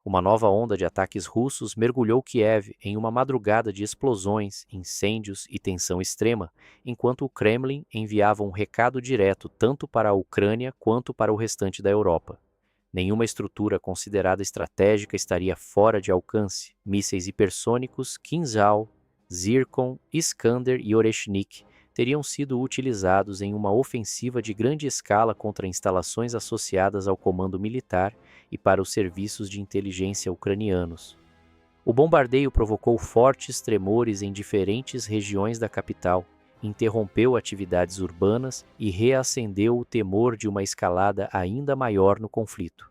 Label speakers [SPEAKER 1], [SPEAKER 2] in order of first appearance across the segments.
[SPEAKER 1] Uma nova onda de ataques russos mergulhou Kiev em uma madrugada de explosões, incêndios e tensão extrema, enquanto o Kremlin enviava um recado direto tanto para a Ucrânia quanto para o restante da Europa. Nenhuma estrutura considerada estratégica estaria fora de alcance. Mísseis hipersônicos Kinzhal, Zircon, Iskander e Oreshnik teriam sido utilizados em uma ofensiva de grande escala contra instalações associadas ao comando militar e para os serviços de inteligência ucranianos. O bombardeio provocou fortes tremores em diferentes regiões da capital, interrompeu atividades urbanas e reacendeu o temor de uma escalada ainda maior no conflito.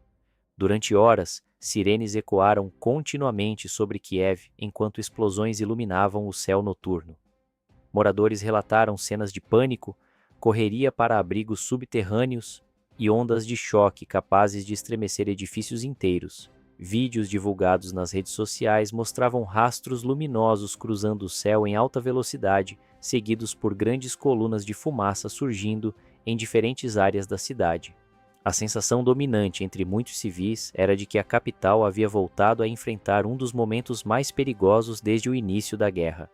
[SPEAKER 1] Durante horas, sirenes ecoaram continuamente sobre Kiev enquanto explosões iluminavam o céu noturno. Moradores relataram cenas de pânico, correria para abrigos subterrâneos e ondas de choque capazes de estremecer edifícios inteiros. Vídeos divulgados nas redes sociais mostravam rastros luminosos cruzando o céu em alta velocidade, seguidos por grandes colunas de fumaça surgindo em diferentes áreas da cidade. A sensação dominante entre muitos civis era de que a capital havia voltado a enfrentar um dos momentos mais perigosos desde o início da guerra.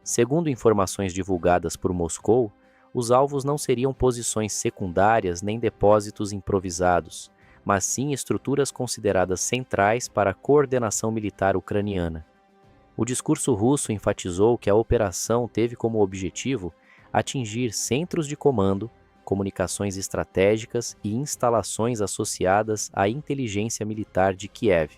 [SPEAKER 1] Segundo informações divulgadas por Moscou, os alvos não seriam posições secundárias nem depósitos improvisados, mas sim estruturas consideradas centrais para a coordenação militar ucraniana. O discurso russo enfatizou que a operação teve como objetivo atingir centros de comando, comunicações estratégicas e instalações associadas à inteligência militar de Kiev.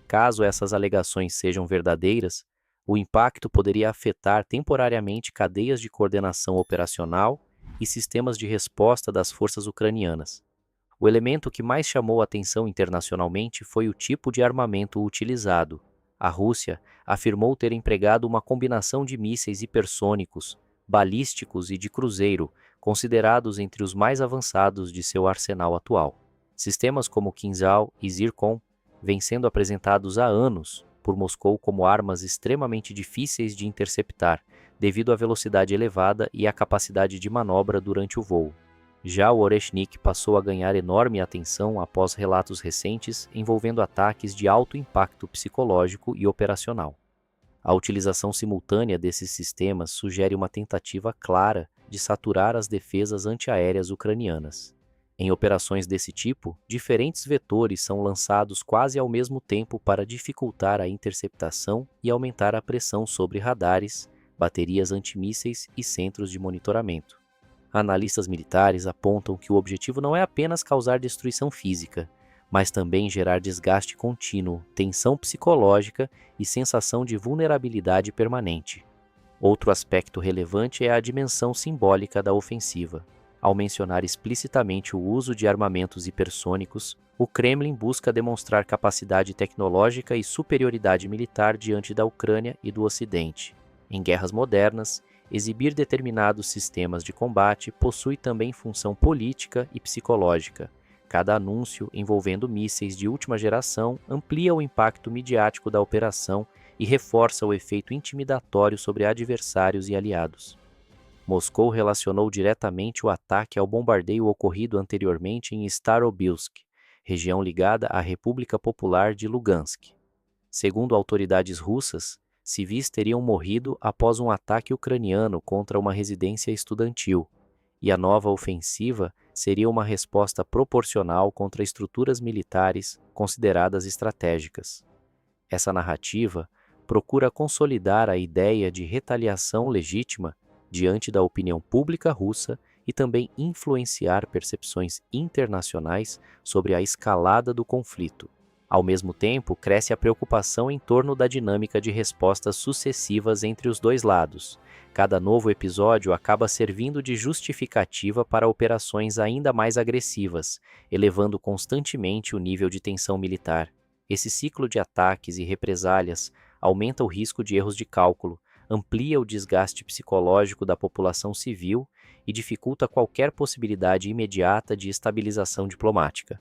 [SPEAKER 1] Caso essas alegações sejam verdadeiras, o impacto poderia afetar temporariamente cadeias de coordenação operacional e sistemas de resposta das forças ucranianas. O elemento que mais chamou a atenção internacionalmente foi o tipo de armamento utilizado. A Rússia afirmou ter empregado uma combinação de mísseis hipersônicos, balísticos e de cruzeiro, considerados entre os mais avançados de seu arsenal atual. Sistemas como Kinzhal e Zircon vêm sendo apresentados há anos por Moscou como armas extremamente difíceis de interceptar, devido à velocidade elevada e à capacidade de manobra durante o voo. Já o Oreshnik passou a ganhar enorme atenção após relatos recentes envolvendo ataques de alto impacto psicológico e operacional. A utilização simultânea desses sistemas sugere uma tentativa clara de saturar as defesas antiaéreas ucranianas. Em operações desse tipo, diferentes vetores são lançados quase ao mesmo tempo para dificultar a interceptação e aumentar a pressão sobre radares, baterias antimísseis e centros de monitoramento. Analistas militares apontam que o objetivo não é apenas causar destruição física, mas também gerar desgaste contínuo, tensão psicológica e sensação de vulnerabilidade permanente. Outro aspecto relevante é a dimensão simbólica da ofensiva. Ao mencionar explicitamente o uso de armamentos hipersônicos, o Kremlin busca demonstrar capacidade tecnológica e superioridade militar diante da Ucrânia e do Ocidente. Em guerras modernas, exibir determinados sistemas de combate possui também função política e psicológica. Cada anúncio envolvendo mísseis de última geração amplia o impacto midiático da operação e reforça o efeito intimidatório sobre adversários e aliados. Moscou relacionou diretamente o ataque ao bombardeio ocorrido anteriormente em Starobilsk, região ligada à República Popular de Lugansk. Segundo autoridades russas, civis teriam morrido após um ataque ucraniano contra uma residência estudantil, e a nova ofensiva seria uma resposta proporcional contra estruturas militares consideradas estratégicas. Essa narrativa procura consolidar a ideia de retaliação legítima diante da opinião pública russa e também influenciar percepções internacionais sobre a escalada do conflito. Ao mesmo tempo, cresce a preocupação em torno da dinâmica de respostas sucessivas entre os dois lados. Cada novo episódio acaba servindo de justificativa para operações ainda mais agressivas, elevando constantemente o nível de tensão militar. Esse ciclo de ataques e represálias aumenta o risco de erros de cálculo, amplia o desgaste psicológico da população civil e dificulta qualquer possibilidade imediata de estabilização diplomática.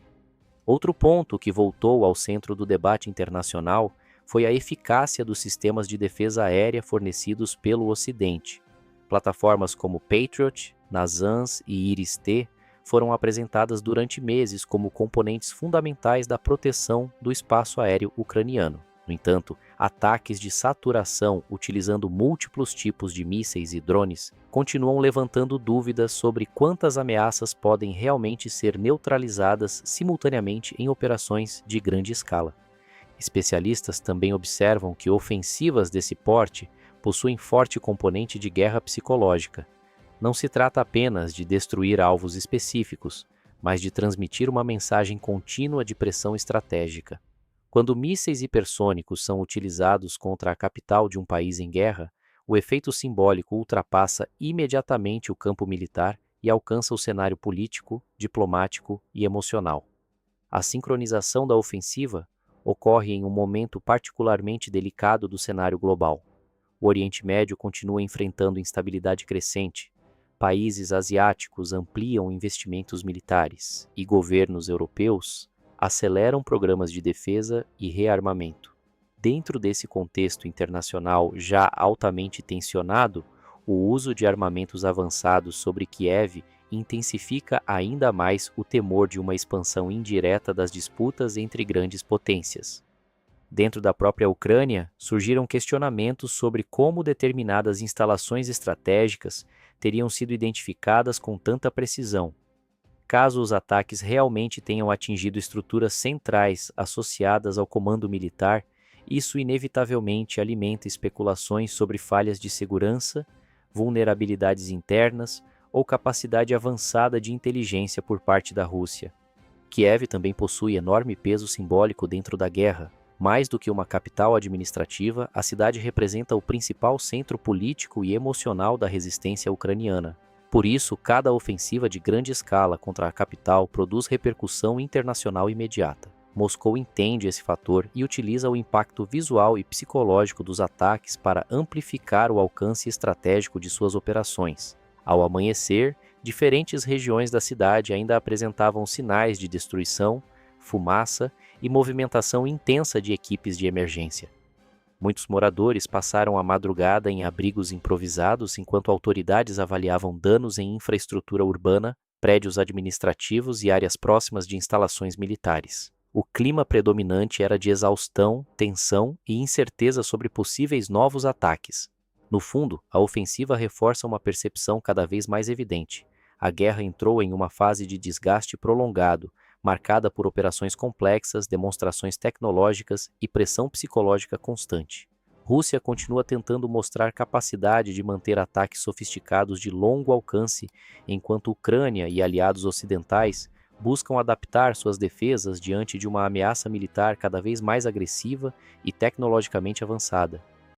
[SPEAKER 1] Outro ponto que voltou ao centro do debate internacional foi a eficácia dos sistemas de defesa aérea fornecidos pelo Ocidente. Plataformas como Patriot, NASAMS e Iris-T foram apresentadas durante meses como componentes fundamentais da proteção do espaço aéreo ucraniano. No entanto, ataques de saturação utilizando múltiplos tipos de mísseis e drones continuam levantando dúvidas sobre quantas ameaças podem realmente ser neutralizadas simultaneamente em operações de grande escala. Especialistas também observam que ofensivas desse porte possuem forte componente de guerra psicológica. Não se trata apenas de destruir alvos específicos, mas de transmitir uma mensagem contínua de pressão estratégica. Quando mísseis hipersônicos são utilizados contra a capital de um país em guerra, o efeito simbólico ultrapassa imediatamente o campo militar e alcança o cenário político, diplomático e emocional. A sincronização da ofensiva ocorre em um momento particularmente delicado do cenário global. O Oriente Médio continua enfrentando instabilidade crescente, países asiáticos ampliam investimentos militares e governos europeus aceleram programas de defesa e rearmamento. Dentro desse contexto internacional já altamente tensionado, o uso de armamentos avançados sobre Kiev intensifica ainda mais o temor de uma expansão indireta das disputas entre grandes potências. Dentro da própria Ucrânia, surgiram questionamentos sobre como determinadas instalações estratégicas teriam sido identificadas com tanta precisão. Caso os ataques realmente tenham atingido estruturas centrais associadas ao comando militar, isso inevitavelmente alimenta especulações sobre falhas de segurança, vulnerabilidades internas ou capacidade avançada de inteligência por parte da Rússia. Kiev também possui enorme peso simbólico dentro da guerra. Mais do que uma capital administrativa, a cidade representa o principal centro político e emocional da resistência ucraniana. Por isso, cada ofensiva de grande escala contra a capital produz repercussão internacional imediata. Moscou entende esse fator e utiliza o impacto visual e psicológico dos ataques para amplificar o alcance estratégico de suas operações. Ao amanhecer, diferentes regiões da cidade ainda apresentavam sinais de destruição, fumaça e movimentação intensa de equipes de emergência. Muitos moradores passaram a madrugada em abrigos improvisados enquanto autoridades avaliavam danos em infraestrutura urbana, prédios administrativos e áreas próximas de instalações militares. O clima predominante era de exaustão, tensão e incerteza sobre possíveis novos ataques. No fundo, a ofensiva reforça uma percepção cada vez mais evidente. A guerra entrou em uma fase de desgaste prolongado, marcada por operações complexas, demonstrações tecnológicas e pressão psicológica constante. Rússia continua tentando mostrar capacidade de manter ataques sofisticados de longo alcance, enquanto Ucrânia e aliados ocidentais buscam adaptar suas defesas diante de uma ameaça militar cada vez mais agressiva e tecnologicamente avançada.